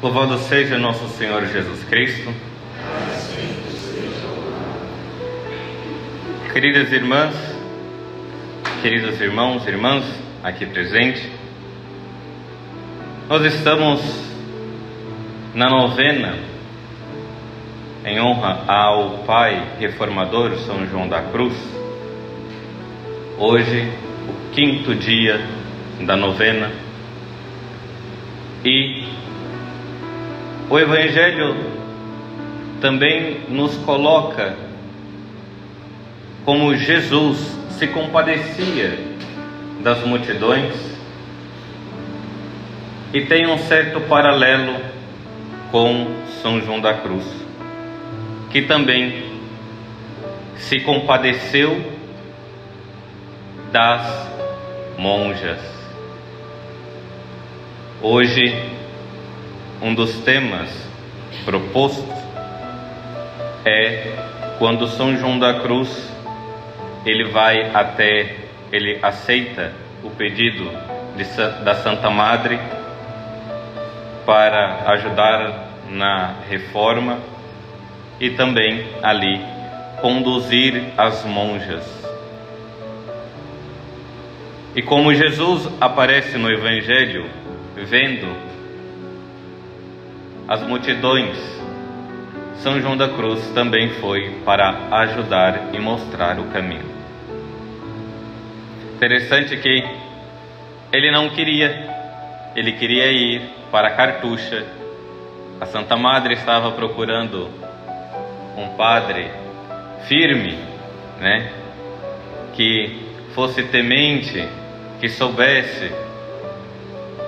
Louvado seja nosso Senhor Jesus Cristo. Queridas irmãs, queridos irmãos e irmãs aqui presentes, nós estamos na novena em honra ao Pai Reformador São João da Cruz. Hoje, o quinto dia da novena, e o Evangelho também nos coloca como Jesus se compadecia das multidões, e tem um certo paralelo com São João da Cruz, que também se compadeceu das monjas. Hoje, um dos temas propostos é quando São João da Cruz ele aceita o pedido da Santa Madre para ajudar na reforma e também ali conduzir as monjas. E como Jesus aparece no Evangelho vendo as multidões, São João da Cruz também foi para ajudar e mostrar o caminho. Interessante que ele não queria, ele queria ir para Cartucha. A Santa Madre estava procurando um padre firme, que fosse temente, que soubesse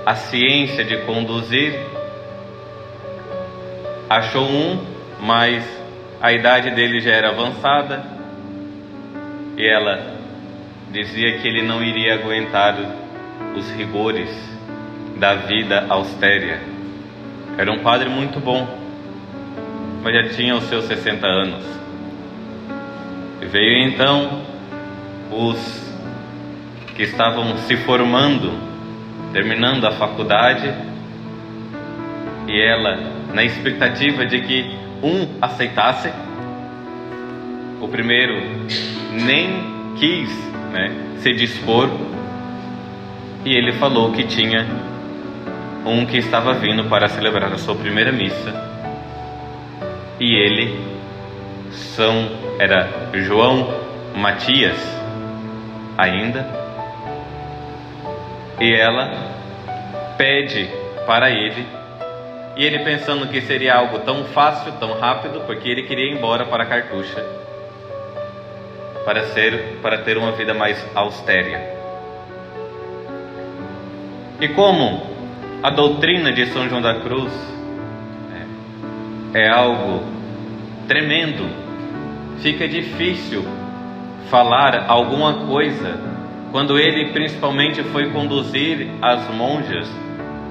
a ciência de conduzir. Achou um, mas a idade dele já era avançada e ela dizia que ele não iria aguentar os rigores da vida austera. Era um padre muito bom, mas já tinha os seus 60 anos. E veio então os que estavam se formando, terminando a faculdade, e ela, na expectativa de que um aceitasse, o primeiro nem quis se dispor, e ele falou que tinha um que estava vindo para celebrar a sua primeira missa, e ele era João Matias ainda, e ela pede para ele, e ele, pensando que seria algo tão fácil, tão rápido, porque ele queria ir embora para Cartucha para ter uma vida mais austera. E como a doutrina de São João da Cruz é algo tremendo, fica difícil falar alguma coisa quando ele principalmente foi conduzir as monjas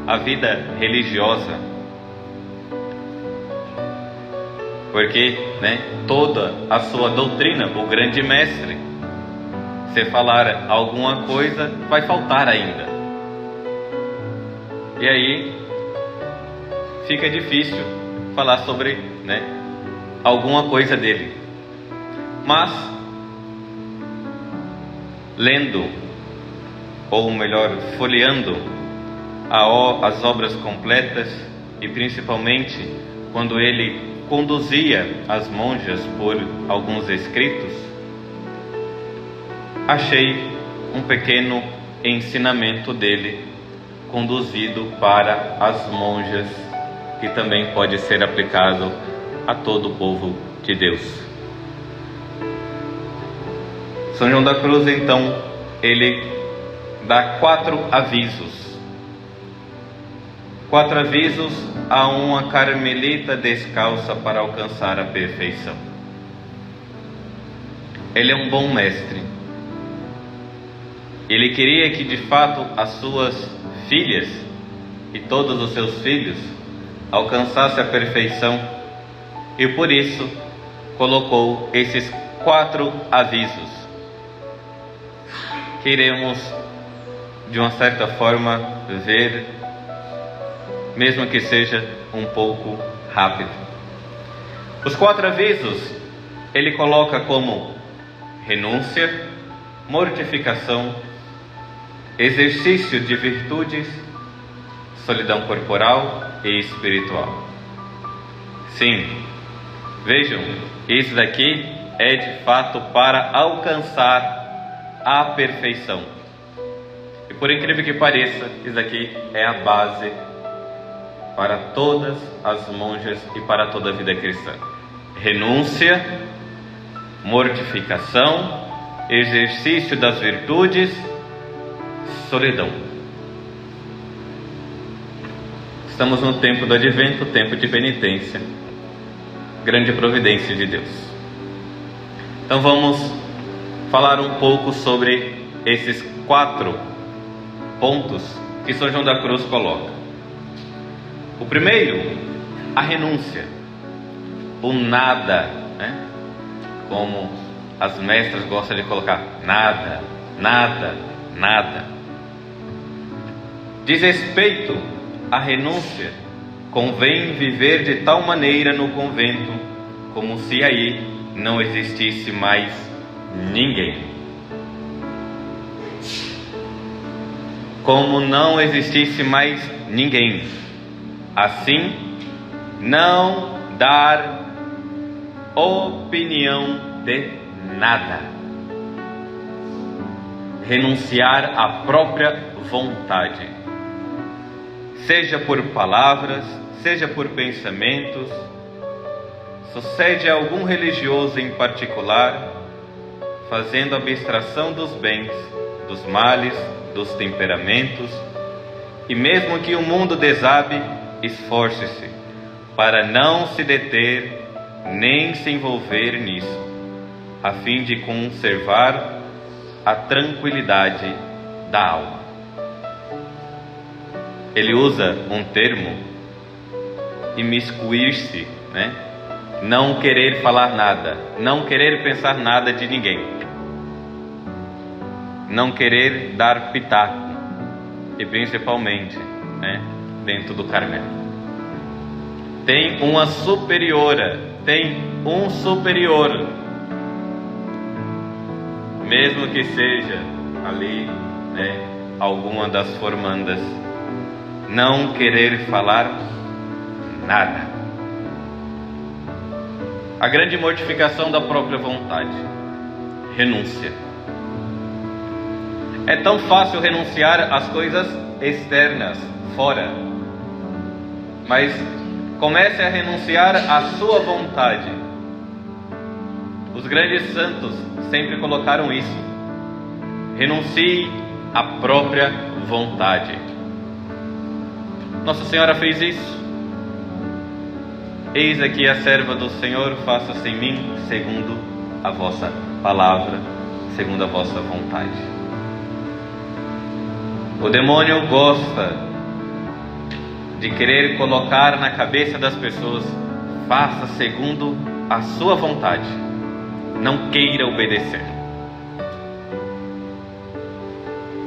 à vida religiosa. Porque toda a sua doutrina, o grande mestre, se falar alguma coisa, vai faltar ainda. E aí fica difícil falar sobre alguma coisa dele. Mas lendo, ou melhor, folheando as obras completas, e principalmente quando ele conduzia as monjas por alguns escritos, achei um pequeno ensinamento dele conduzido para as monjas, que também pode ser aplicado a todo o povo de Deus. São João da Cruz, então, ele dá 4 avisos a uma carmelita descalça para alcançar a perfeição. Ele é um bom mestre. Ele queria que de fato as suas filhas e todos os seus filhos alcançassem a perfeição, e por isso colocou esses 4 avisos que iremos de uma certa forma ver mesmo que seja um pouco rápido. Os 4 avisos ele coloca como renúncia, mortificação, exercício de virtudes, solidão corporal e espiritual. Sim, vejam, isso daqui é de fato para alcançar a perfeição. E por incrível que pareça, isso daqui é a base para todas as monjas e para toda a vida cristã. Renúncia, mortificação, exercício das virtudes, solidão. Estamos no tempo do advento, tempo de penitência, grande providência de Deus. Então vamos falar um pouco sobre esses 4 pontos que São João da Cruz coloca. O primeiro, a renúncia, o nada, né? Como as mestras gostam de colocar, nada, nada, nada. Diz respeito à renúncia, convém viver de tal maneira no convento, como se aí não existisse mais ninguém. Como não existisse mais ninguém. Assim, não dar opinião de nada. Renunciar à própria vontade, seja por palavras, seja por pensamentos. Sucede a algum religioso em particular, fazendo abstração dos bens, dos males, dos temperamentos, e mesmo que o mundo desabe, esforce-se para não se deter nem se envolver nisso, a fim de conservar a tranquilidade da alma. Ele usa um termo, imiscuir-se, né? Não querer falar nada, não querer pensar nada de ninguém, não querer dar pitaco, e principalmente, né, dentro do Carmelo. Tem uma superiora, tem um superior, mesmo que seja ali, né, alguma das formandas, não querer falar nada. A grande mortificação da própria vontade, renúncia. É tão fácil renunciar às coisas externas, fora, mas comece a renunciar à sua vontade. Os grandes santos sempre colocaram isso. Renuncie à própria vontade. Nossa Senhora fez isso. Eis aqui a serva do Senhor, faça-se em mim segundo a vossa palavra, segundo a vossa vontade. O demônio gosta de querer colocar na cabeça das pessoas, faça segundo a sua vontade, não queira obedecer.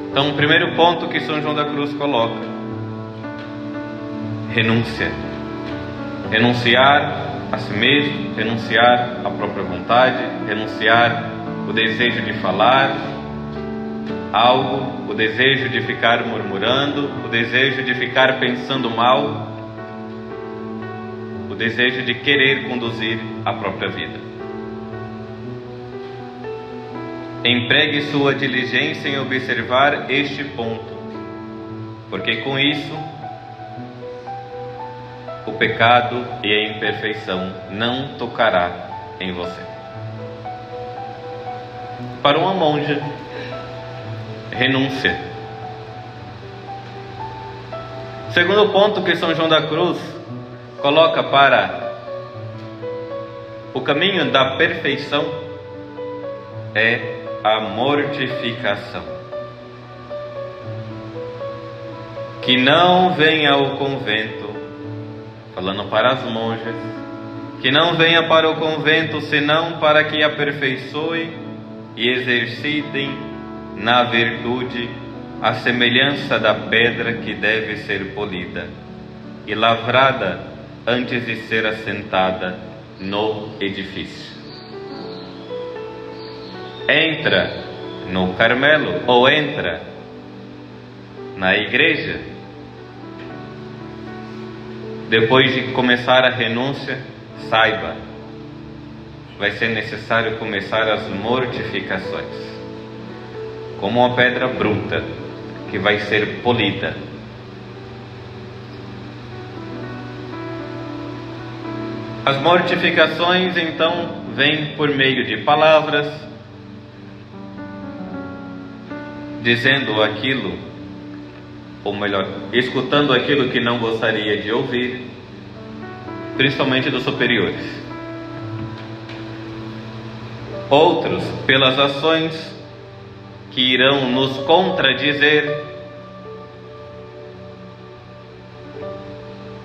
Então, o primeiro ponto que São João da Cruz coloca, renúncia. Renunciar a si mesmo, renunciar à própria vontade, renunciar o desejo de falar algo, o desejo de ficar murmurando, o desejo de ficar pensando mal, o desejo de querer conduzir a própria vida. Empregue sua diligência em observar este ponto, porque com isso o pecado e a imperfeição não tocará em você. Para uma monja, renúncia. Segundo ponto que São João da Cruz coloca para o caminho da perfeição é a mortificação. Que não venha ao convento, falando para as monjas, que não venha para o convento senão para que aperfeiçoem e exercitem na virtude a semelhança da pedra que deve ser polida, e lavrada antes de ser assentada no edifício. Entra no Carmelo ou entra na igreja, depois de começar a renúncia, saiba, vai ser necessário começar as mortificações, como uma pedra bruta que vai ser polida. As mortificações então vêm por meio de palavras, dizendo aquilo, ou melhor, escutando aquilo que não gostaria de ouvir, principalmente dos superiores. Outros, pelas ações que irão nos contradizer.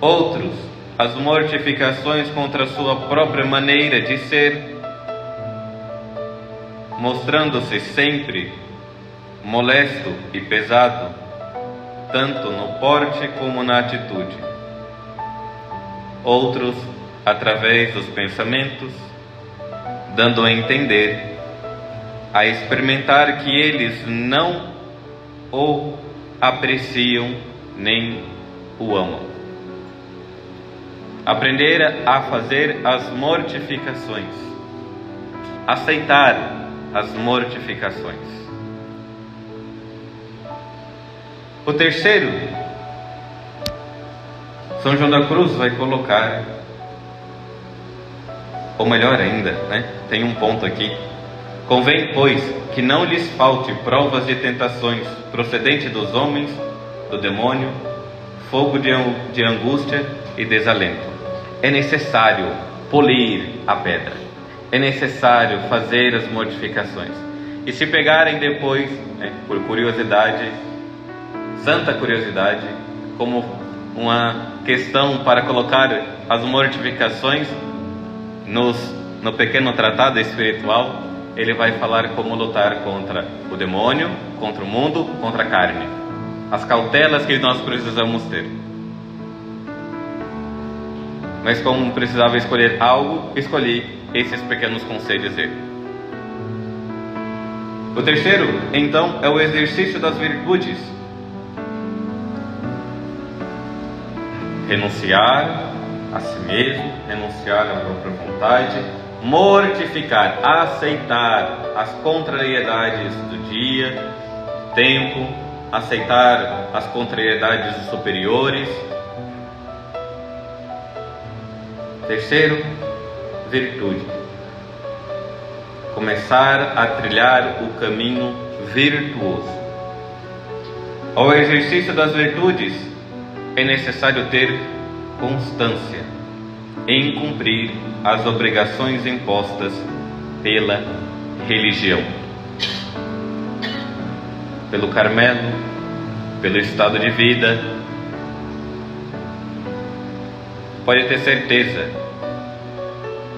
Outros, as mortificações contra a sua própria maneira de ser, mostrando-se sempre molesto e pesado, tanto no porte como na atitude. Outros, através dos pensamentos, dando a entender, a experimentar que eles não o apreciam nem o amam. Aprender a fazer as mortificações, aceitar as mortificações. O terceiro, São João da Cruz vai colocar, ou melhor ainda, tem um ponto aqui. Convém, pois, que não lhes falte provas de tentações procedentes dos homens, do demônio, fogo de angústia e desalento. É necessário polir a pedra, é necessário fazer as mortificações. E se pegarem depois, por curiosidade, santa curiosidade, como uma questão para colocar as mortificações no pequeno tratado espiritual, ele vai falar como lutar contra o demônio, contra o mundo, contra a carne. As cautelas que nós precisamos ter. Mas como precisava escolher algo, escolhi esses pequenos conselhos dele. O terceiro, então, é o exercício das virtudes. Renunciar a si mesmo, renunciar à própria vontade, mortificar, aceitar as contrariedades do dia, do tempo, aceitar as contrariedades dos superiores. Terceiro, virtude. Começar a trilhar o caminho virtuoso. Ao exercício das virtudes, é necessário ter constância em cumprir as obrigações impostas pela religião, pelo Carmelo, pelo estado de vida. Pode ter certeza,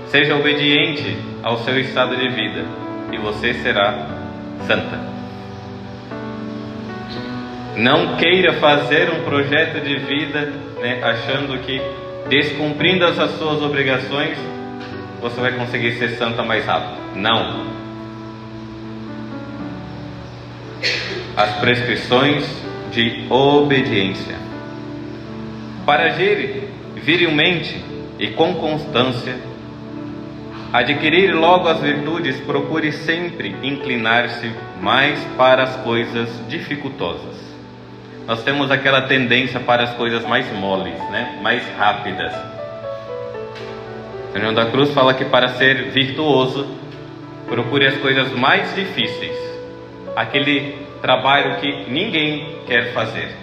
seja obediente ao seu estado de vida e você será santa. Não queira fazer um projeto de vida, achando que descumprindo as suas obrigações você vai conseguir ser santa mais rápido. Não. As prescrições de obediência. Para agir virilmente e com constância, adquirir logo as virtudes, procure sempre inclinar-se mais para as coisas dificultosas. Nós temos aquela tendência para as coisas mais moles, mais rápidas. São João da Cruz fala que para ser virtuoso, procure as coisas mais difíceis, aquele trabalho que ninguém quer fazer.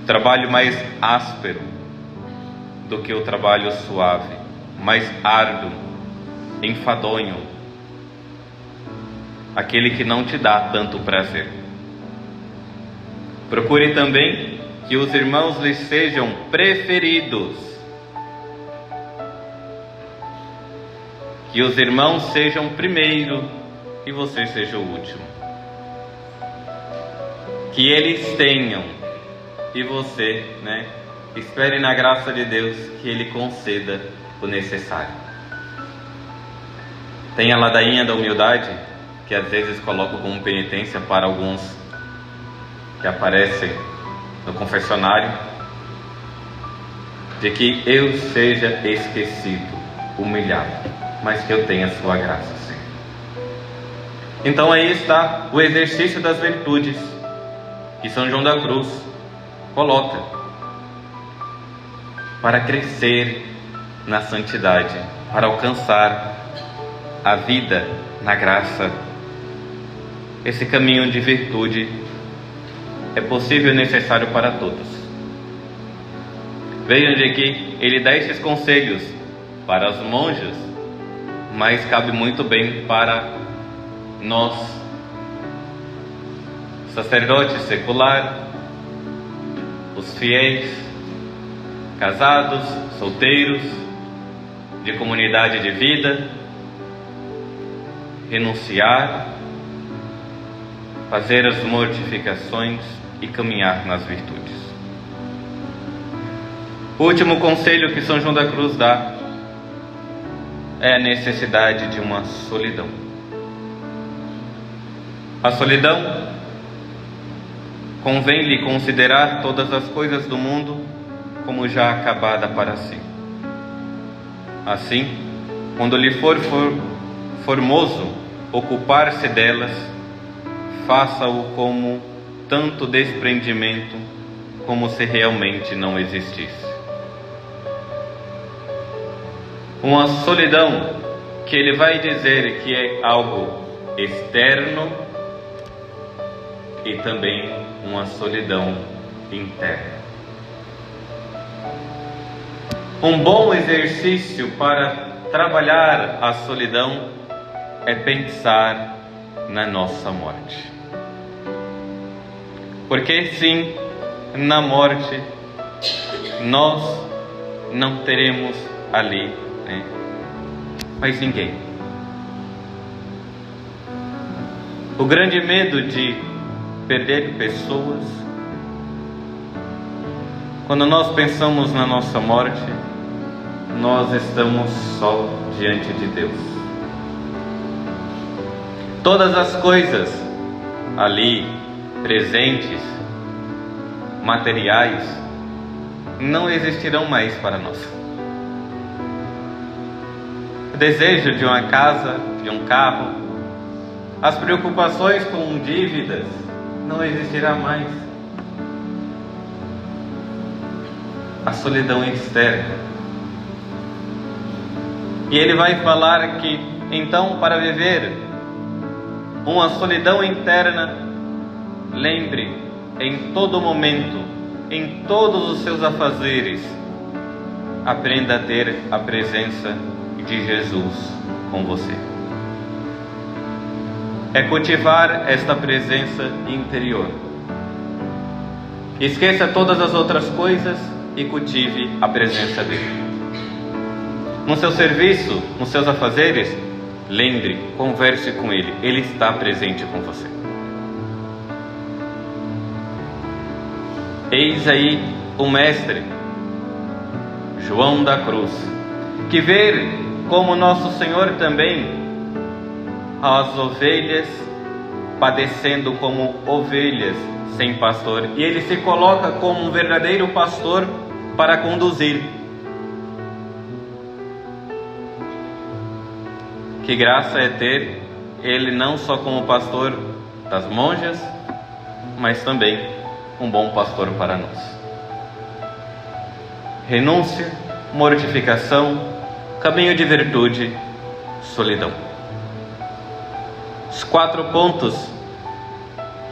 Trabalho mais áspero do que o trabalho suave, mais árduo, enfadonho, aquele que não te dá tanto prazer. Procure também que os irmãos lhes sejam preferidos, que os irmãos sejam primeiro e você seja o último. que eles tenham, e você, espere na graça de Deus que Ele conceda o necessário. Tem a ladainha da humildade, que às vezes coloco como penitência para alguns que aparecem no confessionário, de que eu seja esquecido, humilhado, mas que eu tenha a sua graça, Senhor. Então aí está o exercício das virtudes que São João da Cruz coloca para crescer na santidade, para alcançar a vida na graça. Esse caminho de virtude é possível e necessário para todos. Vejam de que ele dá esses conselhos para os monges, mas cabe muito bem para nós, sacerdotes secular, os fiéis, casados, solteiros, de comunidade de vida, renunciar, fazer as mortificações e caminhar nas virtudes. O último conselho que São João da Cruz dá é a necessidade de uma solidão. A solidão convém-lhe considerar todas as coisas do mundo como já acabada para si. Assim, quando lhe for formoso ocupar-se delas, faça-o como tanto desprendimento como se realmente não existisse. Uma solidão que ele vai dizer que é algo externo e também uma solidão interna. Um bom exercício para trabalhar a solidão é pensar na nossa morte. Porque sim, na morte nós não teremos ali mais ninguém. O grande medo de perder pessoas, quando nós pensamos na nossa morte, nós estamos só diante de Deus. Todas as coisas ali presentes, materiais, não existirão mais para nós. O desejo de uma casa, de um carro, as preocupações com dívidas, não existirá mais. A solidão externa. E ele vai falar que, então, para viver uma solidão interna, lembre em todo momento, em todos os seus afazeres, aprenda a ter a presença de Jesus com você. É cultivar esta presença interior. Esqueça todas as outras coisas e cultive a presença dele. No seu serviço, nos seus afazeres, lembre, converse com ele. Ele está presente com você. Eis aí o Mestre, João da Cruz, que vê como nosso Senhor também as ovelhas padecendo como ovelhas sem pastor, e ele se coloca como um verdadeiro pastor para conduzir. Que graça é ter ele não só como pastor das monjas, mas também um bom pastor para nós. Renúncia, mortificação, caminho de virtude, solidão. Os 4 pontos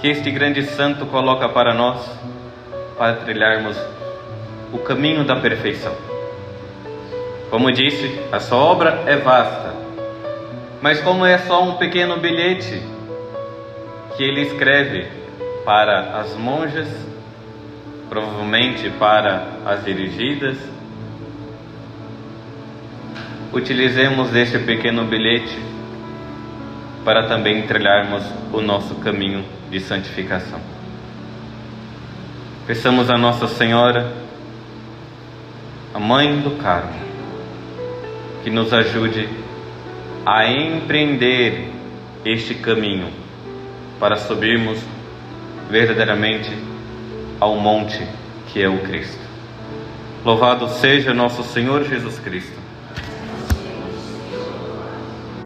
que este grande santo coloca para nós, para trilharmos o caminho da perfeição. Como disse, a sua obra é vasta, mas como é só um pequeno bilhete que ele escreve para as monjas, provavelmente para as dirigidas, utilizemos este pequeno bilhete para também trilharmos o nosso caminho de santificação. Peçamos a Nossa Senhora, a Mãe do Carmo, que nos ajude a empreender este caminho para subirmos verdadeiramente ao monte que é o Cristo. Louvado seja nosso Senhor Jesus Cristo.